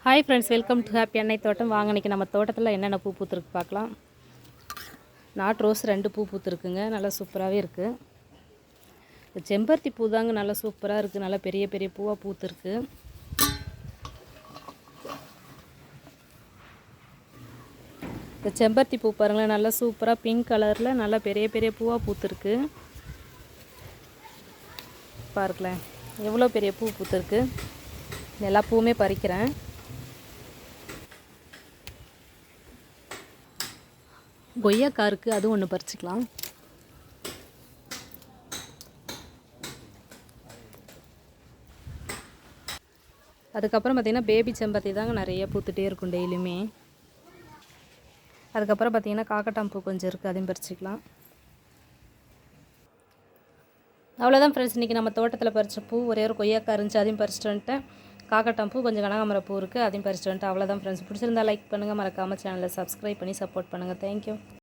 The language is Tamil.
Hi friends, welcome to happy அன்னை தோட்டம். வாங்க இன்றைக்கி நம்ம தோட்டத்தில் என்னென்ன பூ பூத்துருக்கு பார்க்கலாம். நாட் ரோஸ் 2 பூ பூத்துருக்குங்க, நல்லா சூப்பராகவே இருக்குது. இந்த செம்பருத்தி பூ தாங்க நல்லா சூப்பராக இருக்குது, நல்லா பெரிய பெரிய பூவாக பூத்துருக்கு. இந்த செம்பருத்தி பூ பாருங்களேன், நல்லா சூப்பராக பிங்க் கலரில் நல்லா பெரிய பெரிய பூவாக பூத்துருக்கு. பாருங்களேன் எவ்வளோ பெரிய பூ பூத்துருக்கு. எல்லா பூவுமே பறிக்கிறேன். கொய்யாக்காய் இருக்குது, அதுவும் ஒன்று பறிச்சிக்கலாம். அதுக்கப்புறம் பார்த்திங்கன்னா பேபி செம்பருத்தி தாங்க நிறைய பூத்துகிட்டே இருக்கும் டெய்லியுமே. அதுக்கப்புறம் பார்த்திங்கன்னா காக்கட்டான் பூ கொஞ்சம் இருக்குது, அதையும் பறிச்சிக்கலாம். அவ்வளோதான் ஃப்ரெண்ட்ஸ், இன்றைக்கி நம்ம தோட்டத்தில் பறித்த பூ ஒரே ஒரு கொய்யாக்காய் இருந்துச்சு, அதையும் பறிச்சிட்டு வந்துட்டேன். காக்கட்டான் பூ கொஞ்சம் கனகாமர பூ இருக்குது, அதையும் பறிச்சிட்டு வந்துட்டு. அவ்வளோதான் ஃப்ரெண்ட்ஸ், பிடிச்சிருந்தா லைக் பண்ணுங்கள், மறக்காமல் சேனலை சப்ஸ்கிரைப் பண்ணி சப்போர்ட் பண்ணுங்கள். தேங்க்யூ.